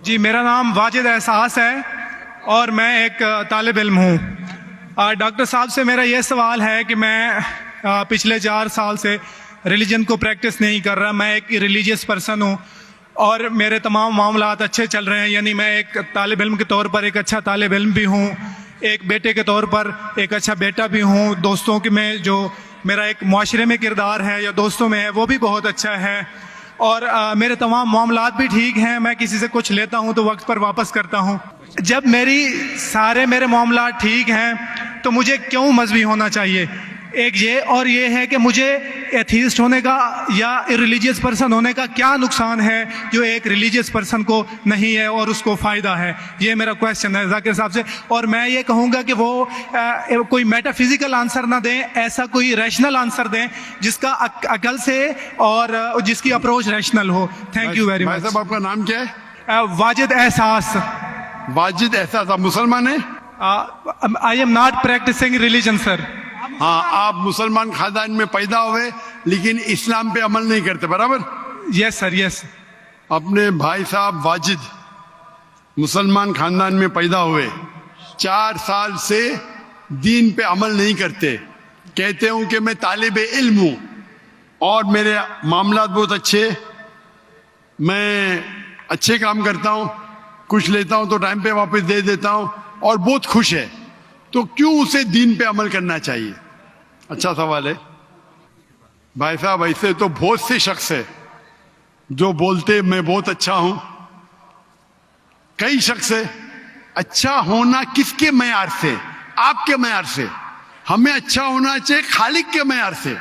जी, मेरा नाम वाजिद एहसास है और मैं एक तालिब इल्म हूँ। डॉक्टर साहब से मेरा ये सवाल है कि मैं पिछले 4 साल से रिलीजन को प्रैक्टिस नहीं कर रहा। मैं एक रिलीजियस पर्सन हूँ और मेरे तमाम मामलात अच्छे चल रहे हैं। यानी मैं एक तालिब इल्म के तौर पर एक अच्छा तालिब इल्म भी हूँ, एक बेटे के तौर पर एक अच्छा बेटा भी हूँ। दोस्तों के में जो मेरा एक मुआशरे में किरदार है या दोस्तों में है वो भी बहुत अच्छा है और मेरे तमाम मामलात भी ठीक हैं। मैं किसी से कुछ लेता हूं तो वक्त पर वापस करता हूं। जब मेरे मामलात ठीक हैं तो मुझे क्यों मजहबी होना चाहिए? एक ये और ये है कि मुझे एथीस्ट होने का या रिलीजियस पर्सन होने का क्या नुकसान है जो एक रिलीजियस पर्सन को नहीं है और उसको फ़ायदा है? ये मेरा क्वेश्चन है जाकिर साहब से। और मैं ये कहूँगा कि वो कोई मेटाफिजिकल आंसर ना दें, ऐसा कोई रैशनल आंसर दें जिसका अकल से और जिसकी अप्रोच रैशनल हो। Thank you very much. साहब आपका नाम क्या है? वाजिद एहसास। वाजिद एहसास। आप मुसलमान हैं? I am not practising religion sir. हाँ, आप मुसलमान खानदान में पैदा हुए लेकिन इस्लाम पे अमल नहीं करते, बराबर? Yes sir, yes. अपने भाई साहब वाजिद मुसलमान खानदान में पैदा हुए, 4 साल से दीन पे अमल नहीं करते। कहते हूं कि मैं तालिबे इल्म हूं और मेरे मामलात बहुत अच्छे, मैं अच्छे काम करता हूं, कुछ लेता हूं तो टाइम पे वापस दे देता हूं और बहुत खुश है, तो क्यों उसे दीन पे अमल करना चाहिए? अच्छा सवाल है भाई साहब। ऐसे तो बहुत से शख्स है जो बोलते मैं बहुत अच्छा हूं। कई शख्स है। अच्छा होना किसके मैयार से? आपके मैयार से। हमें अच्छा होना चाहिए खालिक के मैयार से।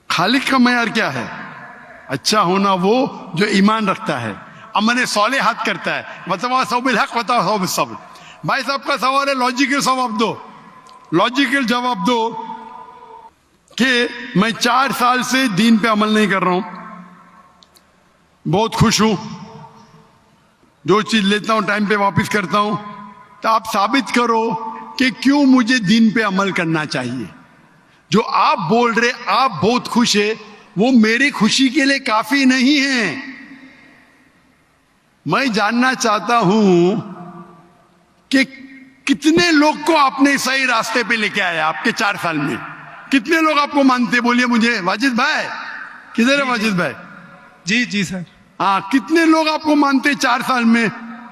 खालिक का मैयार क्या है? अच्छा होना वो जो ईमान रखता है, अमल सालेहात करता है। वतवासौ बिल हक वतवासौ बिस सब्र। भाई साहब का सवाल है, लॉजिकल जवाब दो, लॉजिकल जवाब दो कि मैं 4 साल से दीन पे अमल नहीं कर रहा हूं, बहुत खुश हूं, जो चीज लेता हूं टाइम पे वापस करता हूं, तो आप साबित करो कि क्यों मुझे दीन पे अमल करना चाहिए। जो आप बोल रहे आप बहुत खुश है, वो मेरी खुशी के लिए काफी नहीं है। मैं जानना चाहता हूं कि कितने लोग को आपने सही रास्ते पे लेके आया आपके 4 साल में? कितने लोग आपको मानते? बोलिए मुझे। वाजिद भाई किधर है? वाजिद भाई जी जी सर। हाँ, कितने लोग आपको मानते 4 साल में?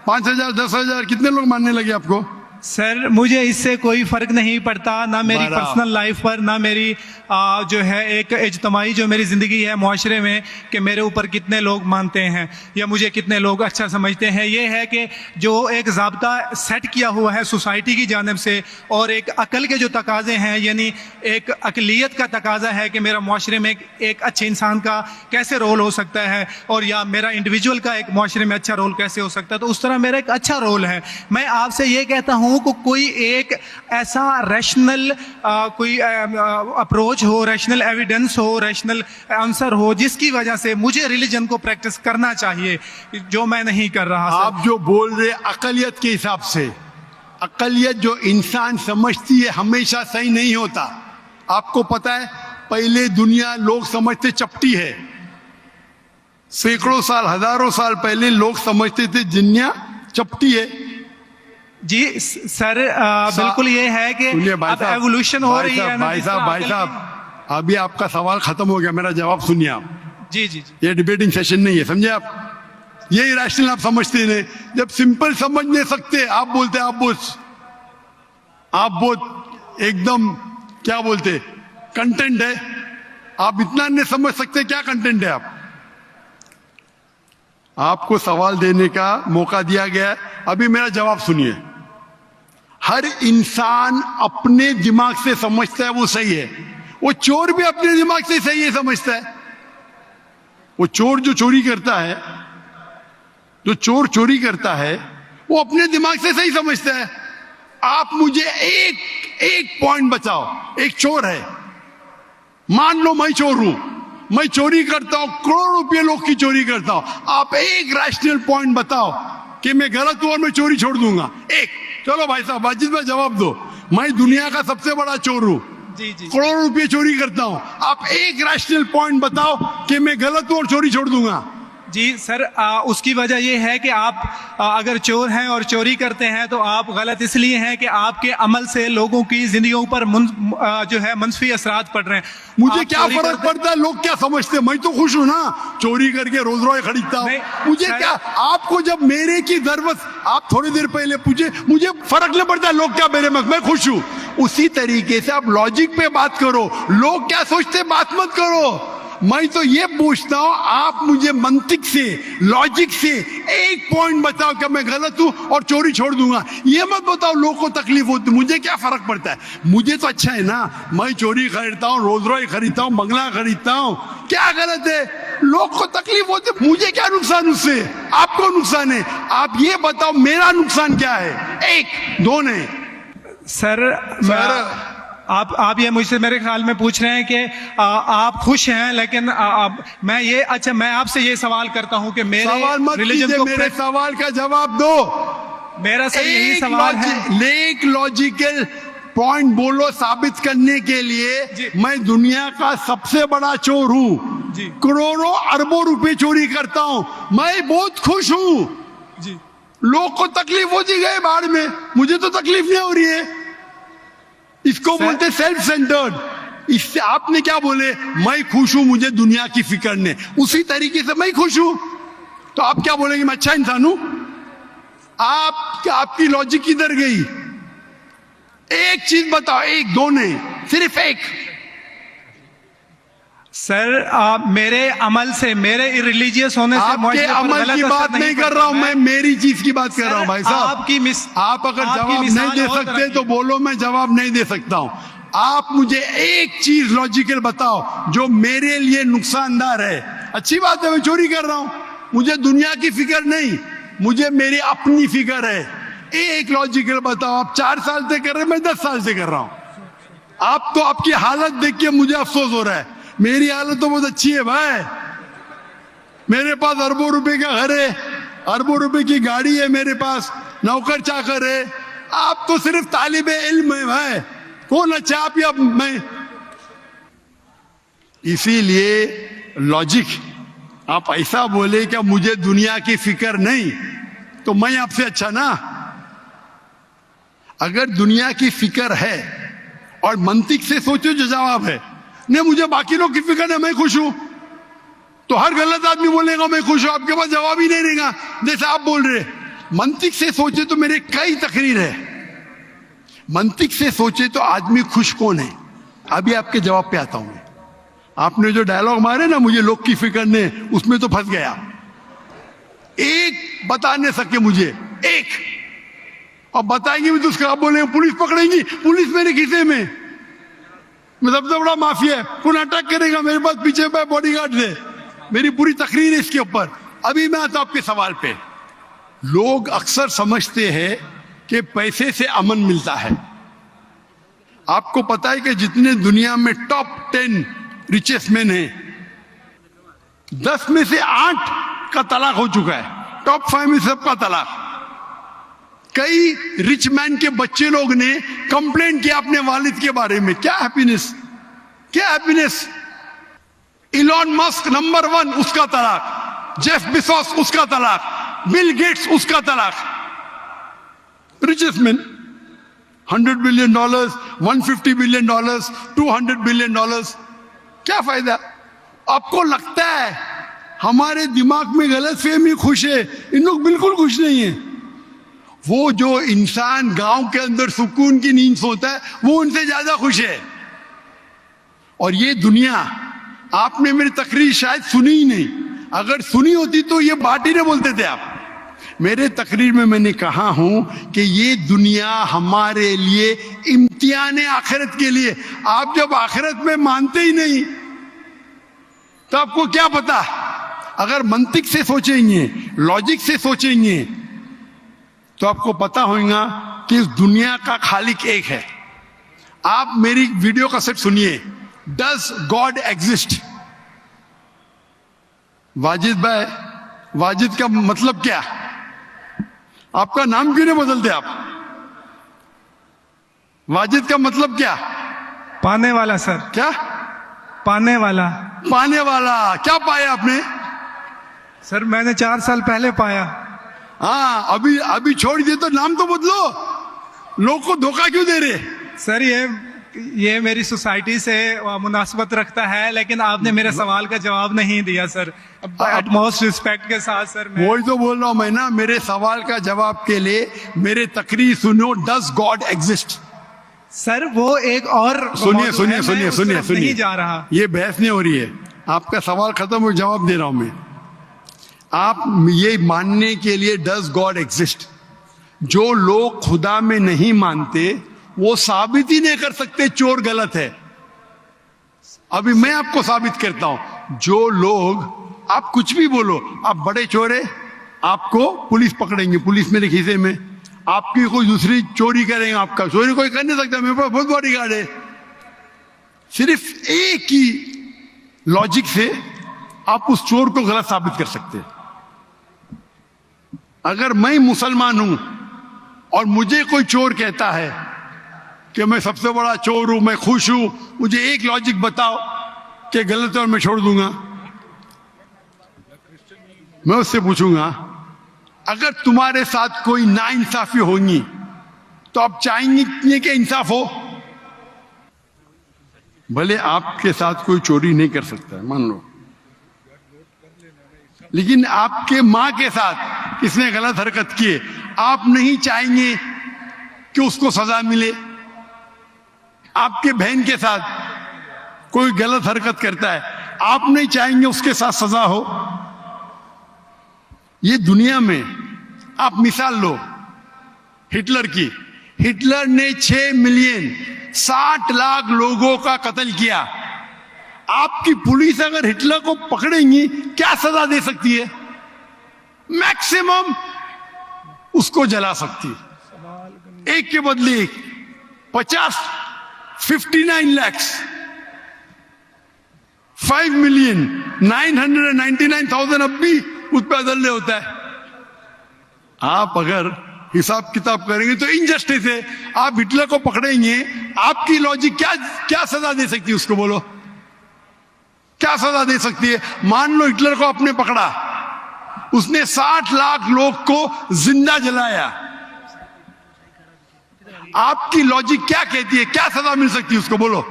5,000 10,000 कितने लोग मानने लगे आपको? सर मुझे इससे कोई फर्क नहीं पड़ता, ना मेरी पर्सनल लाइफ पर, ना मेरी जो है एक इज्तमाही जो मेरी ज़िंदगी है मुआशरे में, कि मेरे ऊपर कितने लोग मानते हैं या मुझे कितने लोग अच्छा समझते हैं। ये है कि जो एक ज़ाब्ता सेट किया हुआ है सोसाइटी की जानिब से और एक अकल के जो तकाजे हैं, यानी एक अकलियत का तकाजा है कि मेरा मुआशरे में एक अच्छे इंसान का कैसे रोल हो सकता है और या मेरा इंडिविजुअल का एक मुआशरे में अच्छा रोल कैसे हो सकता है, तो उस तरह मेरा एक अच्छा रोल है। मैं आपसे ये कहता हूँ को कोई एक ऐसा रैशनल कोई अप्रोच हो, रैशनल एविडेंस हो, रैशनल आंसर हो जिसकी वजह से मुझे रिलीजन को प्रैक्टिस करना चाहिए, जो मैं नहीं कर रहा। आप जो बोल रहे अकलियत के हिसाब से, अकलियत जो इंसान समझती है हमेशा सही नहीं होता। आपको पता है, पहले दुनिया लोग समझते चपटी है। सैकड़ों साल, हजारों साल पहले लोग समझते थे दुनिया चपटी है। जी सर, बिल्कुल ये है कि अब एवोल्यूशन हो रही है। भाई साहब अभी आपका सवाल खत्म हो गया, मेरा जवाब सुनिए आप। जी जी जी। ये डिबेटिंग सेशन नहीं है, समझे आप? ये इरेशनल आप समझते नहीं। जब सिंपल समझ नहीं सकते आप बोलते आप बहुत एकदम क्या बोलते कंटेंट है। आप इतना नहीं समझ सकते क्या कंटेंट है। आपको सवाल देने का मौका दिया गया है, अभी मेरा जवाब सुनिए। हर इंसान अपने दिमाग से समझता है वो सही है। वो चोर भी अपने दिमाग से सही है समझता है। वो चोर जो चोरी करता है, जो चोर चोरी करता है, वो अपने दिमाग से सही समझता है। आप मुझे एक पॉइंट बताओ। एक चोर है, मान लो मैं चोर हूं, मैं चोरी करता हूं, करोड़ों रुपये लोग की चोरी करता हूं। आप एक रैशनल पॉइंट बताओ कि मैं गलत हूं और मैं चोरी छोड़ दूंगा। एक। चलो भाई साहब वाजिद भाई जवाब दो। मैं दुनिया का सबसे बड़ा चोर हूं, करोड़ों रुपये चोरी करता हूं। आप एक रैशनल पॉइंट बताओ कि मैं गलत हूं और चोरी छोड़ दूंगा। जी सर, उसकी वजह यह है कि आप अगर चोर हैं और चोरी करते हैं तो आप गलत इसलिए हैं कि आपके अमल से लोगों की जिंदगियों पर जो है मनफी असरात पड़ रहे हैं। मुझे आप क्या चोरी फर्क करते- पड़ता है लोग क्या समझते हैं, मैं तो खुश हूं ना, चोरी करके रोज रोज खरीदता हूं। नहीं, मुझे सर- क्या, आपको जब मेरे की जरूरत, आप थोड़ी देर पहले पूछे, मुझे फर्क नहीं पड़ता लोग क्या मेरे में, मैं खुश हूं। उसी तरीके से आप लॉजिक पे बात करो, लोग क्या सोचते बात मत करो। मैं तो ये पूछता हूं, आप मुझे मंतिक से, लॉजिक से एक पॉइंट बताओ कि मैं गलत हूं और चोरी छोड़ दूंगा। ये मत बताओ लोग को तकलीफ होती, मुझे क्या फर्क पड़ता है, मुझे तो अच्छा है ना। मैं चोरी खरीदता हूं, रोज रोज खरीदता हूं, बंगला खरीदता हूं, क्या गलत है? लोग को तकलीफ होती, मुझे क्या नुकसान उससे, आपको नुकसान है। आप ये बताओ मेरा नुकसान क्या है, एक दो नहीं। सर, आप ये मुझसे मेरे ख्याल में पूछ रहे हैं कि आप खुश हैं, लेकिन मैं आपसे ये सवाल करता हूं कि मेरे सवाल मत रिलीजन कीजिए, को मेरे सवाल का जवाब दो। मेरा सर यही सवाल है। एक लॉजिकल पॉइंट बोलो साबित करने के लिए। जी। मैं दुनिया का सबसे बड़ा चोर हूं, जी। करोड़ों अरबों रुपए चोरी करता हूं, मैं बहुत खुश हूं। जी लोग को तकलीफ होती गई बाढ़ में, मुझे तो तकलीफ नहीं हो रही है। इसको बोलते सेल्फ सेंटर्ड। इससे आपने क्या बोले, मैं खुश हूं, मुझे दुनिया की फिक्र नहीं, उसी तरीके से मैं खुश हूं, तो आप क्या बोलेंगे मैं अच्छा इंसान हूं? आपकी लॉजिक किधर गई? एक चीज बताओ, एक दो नहीं, सिर्फ एक। सर, मेरे अमल से, मेरे रिलीजियस होने से आपके मुआशरे पर अमल गलत की असर बात नहीं कर पड़ता। रहा हूं, मैं मेरी चीज की बात कर रहा हूं भाई साहब। आप अगर आपकी जवाब मिसाल नहीं दे और सकते तरह तो की। बोलो, मैं जवाब नहीं दे सकता हूं। आप मुझे एक चीज लॉजिकल बताओ जो मेरे लिए नुकसानदार है। अच्छी बात है, मैं चोरी कर रहा हूं, मुझे दुनिया की फिक्र नहीं, मुझे मेरी अपनी फिक्र है। एक लॉजिकल बताओ, आप 4 साल से कर रहे हैं, मैं 10 साल से कर रहा हूं। आप तो आपकी हालत देख के मुझे अफसोस हो रहा है, मेरी हालत तो बहुत अच्छी है भाई। मेरे पास अरबों रुपए का घर है, अरबों रुपए की गाड़ी है मेरे पास, नौकर चाकर है। आप तो सिर्फ तालिबे इल्म है भाई, कौन अच्छा आप या मैं? इसीलिए लॉजिक, आप ऐसा बोले कि मुझे दुनिया की फिक्र नहीं, तो मैं आपसे अच्छा ना। अगर दुनिया की फिक्र है और मंतिक से सोचो जो जवाब है, नहीं मुझे बाकी लोग की फिक्र है, मैं खुश हूं, तो हर गलत आदमी बोलेगा मैं खुश हूं, आपके पास जवाब ही नहीं रहेगा जैसे आप बोल रहे। मंतिक से सोचे तो मेरे कई तकरीर है, मंतिक से सोचे तो आदमी खुश कौन है? अभी आपके जवाब पे आता हूं मैं। आपने जो डायलॉग मारे ना, मुझे लोग की फिक्र नहीं, उसमें तो फंस गया। एक बता नहीं सके मुझे, एक। अब बताएंगे भी तो उसका आप बोलेंगे पुलिस पकड़ेगी, पुलिस मेरे खीसे में, मैं सबसे बड़ा माफिया है, कौन अटैक करेगा, मेरे पास पीछे पे बॉडीगार्ड है। मेरी पूरी तकरीर है इसके ऊपर। अभी मैं आता हूं आपके सवाल पे। लोग अक्सर समझते हैं कि पैसे से अमन मिलता है। आपको पता है कि जितने दुनिया में टॉप 10 रिचेस्ट मैन हैं, 10 में से 8 का तलाक हो चुका है, टॉप 5 में सबका तलाक। कई रिच मैन के बच्चे लोग ने कंप्लेंट किया अपने वालिद के बारे में, क्या हैप्पीनेस, क्या हैप्पीनेस। इलॉन मस्क नंबर 1, उसका तलाक। जेफ बिजोस, उसका तलाक। बिल गेट्स, उसका तलाक। Richest man, $100 billion, $150 billion, $200 billion. क्या फायदा? आपको लगता है हमारे दिमाग में गलत फहमी खुश है, इन लोग बिल्कुल खुश नहीं है। वो जो इंसान गांव के अंदर सुकून की नींद सोता है, वो उनसे ज्यादा खुश है। और ये दुनिया, आपने मेरी तकरीर शायद सुनी ही नहीं, अगर सुनी होती तो ये बात ही नहीं बोलते थे आप। मेरे तकरीर में मैंने कहा हूं कि ये दुनिया हमारे लिए इम्तिहान है आखिरत के लिए। आप जब आखिरत में मानते ही नहीं तो आपको क्या पता? अगर मंतिक से सोचेंगे, लॉजिक से सोचेंगे, तो आपको पता होगा कि इस दुनिया का खालिक एक है। आप मेरी वीडियो कैसेट सुनिए, डज गॉड एग्जिस्ट? वाजिद भाई, वाजिद का मतलब क्या? आपका नाम क्यों नहीं बदलते आप? वाजिद का मतलब क्या? पाने वाला सर। क्या? पाने वाला। पाने वाला। क्या पाया आपने? सर मैंने 4 साल पहले पाया। हाँ, अभी अभी छोड़ दिए तो नाम तो बदलो, लोग को धोखा क्यों दे रहे? सर ये मेरी सोसाइटी से मुनासबत रखता है, लेकिन आपने मेरे सवाल का जवाब नहीं दिया सर। एटमोस्ट रिस्पेक्ट के साथ सर, वही तो बोल रहा हूं मैं ना, मेरे सवाल का जवाब के लिए मेरे तकरीर सुनो। Does God exist? सर वो एक और सुनिए सुनिए सुनिए सुनिए सुनिए, नहीं जा रहा। ये बहस नहीं हो रही है, आपका सवाल खत्म हो, जवाब दे रहा हूं मैं। आप ये मानने के लिए डज गॉड एग्जिस्ट, जो लोग खुदा में नहीं मानते वो साबित ही नहीं कर सकते चोर गलत है। अभी मैं आपको साबित करता हूं, जो लोग, आप कुछ भी बोलो, आप बड़े चोर है, आपको पुलिस पकड़ेंगे, पुलिस मेरे खीसे में, आपकी कोई दूसरी चोरी करेंगे, आपका चोरी कोई कर नहीं सकता, मेरे पास बहुत बड़ी गार्ड है। सिर्फ एक ही लॉजिक से आप उस चोर को गलत साबित कर सकते हैं। अगर मैं मुसलमान हूं और मुझे कोई चोर कहता है कि मैं सबसे बड़ा चोर हूं, मैं खुश हूं, मुझे एक लॉजिक बताओ कि गलत है और मैं छोड़ दूंगा। मैं उससे पूछूंगा, अगर तुम्हारे साथ कोई नाइंसाफी होगी तो आप चाहेंगे कि इंसाफ हो? भले आपके साथ कोई चोरी नहीं कर सकता, मान लो, लेकिन आपके मां के साथ किसने गलत हरकत की है, आप नहीं चाहेंगे कि उसको सजा मिले? आपके बहन के साथ कोई गलत हरकत करता है, आप नहीं चाहेंगे उसके साथ सजा हो? ये दुनिया में आप मिसाल लो हिटलर की। हिटलर ने 6 मिलियन 60 लाख लोगों का कत्ल किया। आपकी पुलिस अगर हिटलर को पकड़ेंगी क्या सजा दे सकती है? मैक्सिमम उसको जला सकती है, एक के बदले एक। 59 लाख 5,999,000 अब भी उस पर अदल्य होता है। आप अगर हिसाब किताब करेंगे तो इनजस्टिस है। आप हिटलर को पकड़ेंगे, आपकी लॉजिक क्या सजा दे सकती है उसको? बोलो, क्या सजा दे सकती है? मान लो हिटलर को आपने पकड़ा, उसने 60 लाख लोग को जिंदा जलाया, आपकी लॉजिक क्या कहती है? क्या सजा मिल सकती है उसको? बोलो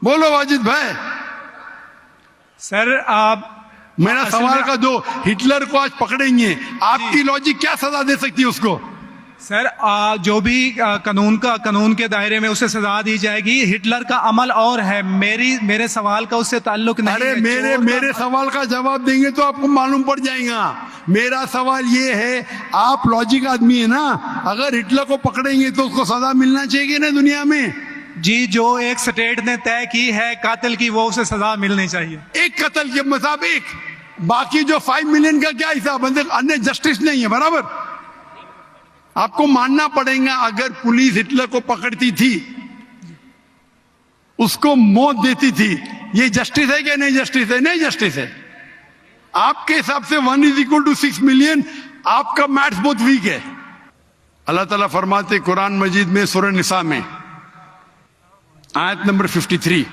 बोलो वाजिद भाई। सर आप मेरा सवाल का दो, हिटलर को आज पकड़ेंगे, आपकी लॉजिक क्या सजा दे सकती है उसको? सर जो भी कानून के दायरे में उसे सजा दी जाएगी। हिटलर का अमल और है, मेरे सवाल का उससे ताल्लुक नहीं अरे है। मेरे सवाल का जवाब देंगे तो आपको मालूम पड़ जाएगा। मेरा सवाल ये है, आप लॉजिक आदमी है ना, अगर हिटलर को पकड़ेंगे तो उसको सजा मिलना चाहिए ना दुनिया में? जी, जो एक स्टेट ने तय की है कातिल की, वो उसे सजा मिलनी चाहिए। एक कत्ल के मतलब एक, बाकी जो 5 मिलियन का क्या हिसाब? अन्य जस्टिस नहीं है, बराबर? आपको मानना पड़ेगा, अगर पुलिस हिटलर को पकड़ती थी, उसको मौत देती थी, ये जस्टिस है क्या? नहीं जस्टिस है, नहीं जस्टिस है। आपके हिसाब से 1 = 6 मिलियन, आपका मैथ्स बहुत वीक है। अल्लाह ताला फरमाते कुरान मजीद में सूरह निसा में आयत नंबर 53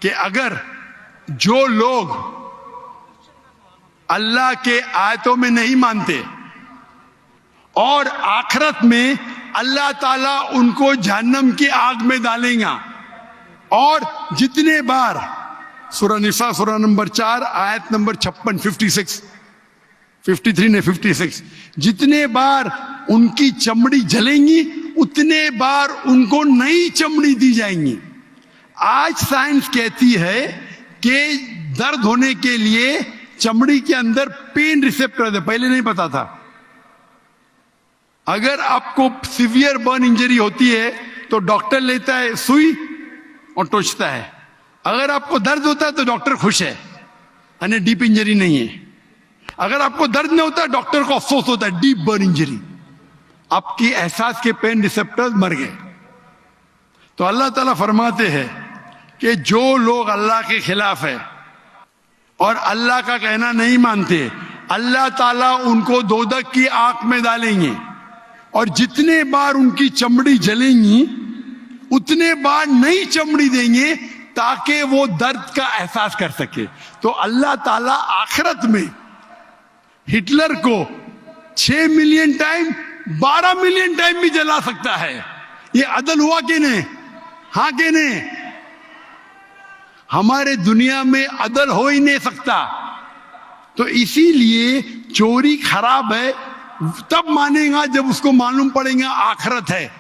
कि अगर जो लोग अल्लाह के आयतों में नहीं मानते और आखिरत में अल्लाह ताला उनको जहन्नम की आग में डालेगा, और जितने बार, सूरह निसा सूरह नंबर 4 आयत नंबर 56, 53 ने 56, जितने बार उनकी चमड़ी जलेंगी उतने बार उनको नई चमड़ी दी जाएंगी। आज साइंस कहती है कि दर्द होने के लिए चमड़ी के अंदर पेन रिसेप्टर है, पहले नहीं पता था। अगर आपको सीवियर बर्न इंजरी होती है तो डॉक्टर लेता है सुई और टोचता है। अगर आपको दर्द होता है तो डॉक्टर खुश है, यानी डीप इंजरी नहीं है। अगर आपको दर्द नहीं होता, डॉक्टर को अफसोस होता है, डीप बर्न इंजरी, आपकी एहसास के पेन रिसेप्टर्स मर गए। तो अल्लाह ताला फरमाते हैं कि जो लोग अल्लाह के खिलाफ है और अल्लाह का कहना नहीं मानते, अल्लाह ताला उनको दोजख की आग में डालेंगे, और जितने बार उनकी चमड़ी जलेंगी उतने बार नई चमड़ी देंगे ताकि वो दर्द का एहसास कर सके। तो अल्लाह ताला आखिरत में हिटलर को 6 मिलियन टाइम 12 मिलियन टाइम भी जला सकता है। ये अदल हुआ कि नहीं? हाँ कि नहीं? हमारे दुनिया में अदल हो ही नहीं सकता। तो इसीलिए चोरी खराब है तब मानेगा जब उसको मालूम पड़ेगा आखिरत है,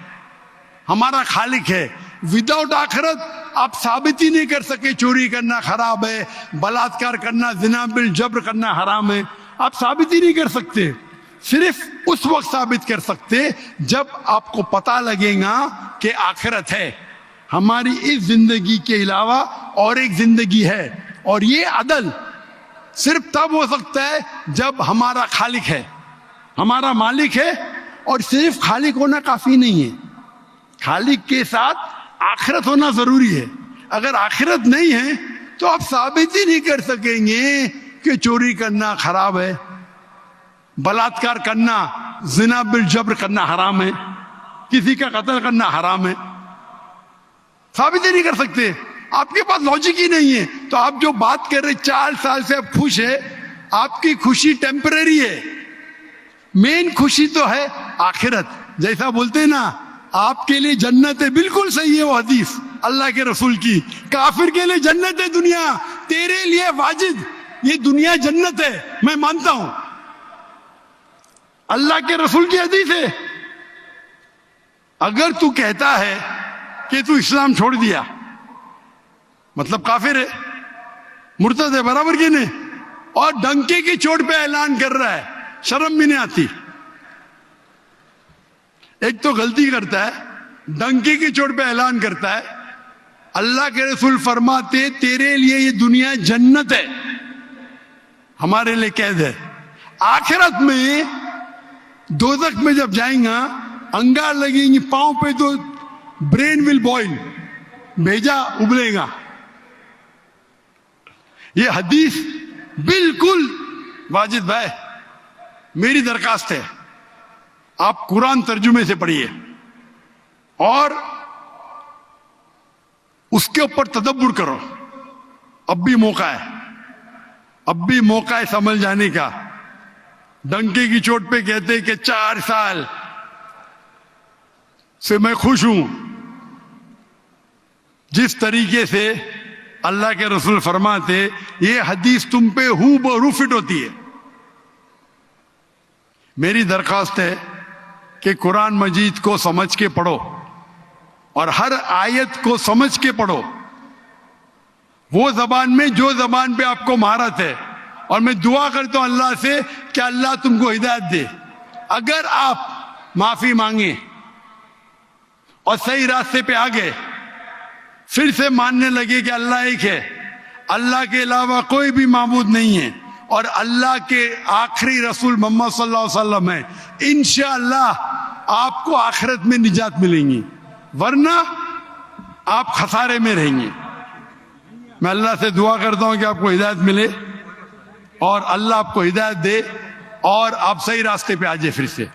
हमारा खालिक है। विदाउट आखिरत आप साबित ही नहीं कर सके चोरी करना खराब है, बलात्कार करना, जिना बिल जब्र करना हराम है। आप साबित ही नहीं कर सकते। सिर्फ उस वक्त साबित कर सकते जब आपको पता लगेगा कि आखिरत है, हमारी इस जिंदगी के अलावा और एक जिंदगी है। और ये अदल सिर्फ तब हो सकता है जब हमारा खालिक है, हमारा मालिक है। और सिर्फ खालिक होना काफी नहीं है, खालिक के साथ आखिरत होना जरूरी है। अगर आखिरत नहीं है तो आप साबित ही नहीं कर सकेंगे कि चोरी करना खराब है, बलात्कार करना, जिना बिल जब्र करना हराम है, किसी का कत्ल करना हराम है। साबित ही नहीं कर सकते, आपके पास लॉजिक ही नहीं है। तो आप जो बात कर रहे 4 साल से आप खुश है, आपकी खुशी टेम्परेरी है। मेन खुशी तो है आखिरत। जैसा बोलते हैं ना, आपके लिए जन्नत है, बिल्कुल सही है वो हदीस अल्लाह के रसूल की। काफिर के लिए जन्नत है दुनिया, तेरे लिए वाजिद ये दुनिया जन्नत है, मैं मानता हूं। अल्लाह के रसूल की हदीस है। अगर तू कहता है कि तू इस्लाम छोड़ दिया, मतलब काफिर है, मुर्तद है, बराबर की नहीं, और डंके की चोट पे ऐलान कर रहा है, शर्म भी नहीं आती। एक तो गलती करता है, डंके की चोट पे ऐलान करता है। अल्लाह के रसूल फरमाते तेरे लिए ये दुनिया जन्नत है, हमारे लिए कैद है। आखिरत में दोजख में जब जाएगा, अंगार लगेंगी पांव पे तो ब्रेन विल बॉइल, भेजा उबलेगा। ये हदीस बिल्कुल वाजिद भाई, मेरी दरखास्त है आप कुरान तर्जुमे से पढ़िए और उसके ऊपर तदब्बुर करो। अब भी मौका है, अब भी मौका है समझ जाने का। डंके की चोट पे कहते कि 4 साल से मैं खुश हूं। जिस तरीके से अल्लाह के रसूल फरमाते, ये हदीस तुम पे हूबहू फिट होती है। मेरी दरखास्त है कि कुरान मजीद को समझ के पढ़ो और हर आयत को समझ के पढ़ो, वो जबान में जो जबान पे आपको महारत है। और मैं दुआ करता हूं अल्लाह से कि अल्लाह तुमको हिदायत दे। अगर आप माफी मांगे और सही रास्ते पे आ गए, फिर से मानने लगे कि अल्लाह एक है, अल्लाह के अलावा कोई भी माबूद नहीं है और अल्लाह के आखिरी रसूल मोहम्मद सल्लल्लाहु अलैहि वसल्लम है, इंशाअल्लाह आपको आखिरत में निजात मिलेंगी, वरना आप खसारे में रहेंगे। मैं अल्लाह से दुआ करता हूं कि आपको हिदायत मिले और अल्लाह आपको हिदायत दे और आप सही रास्ते पे आ जाए फिर से।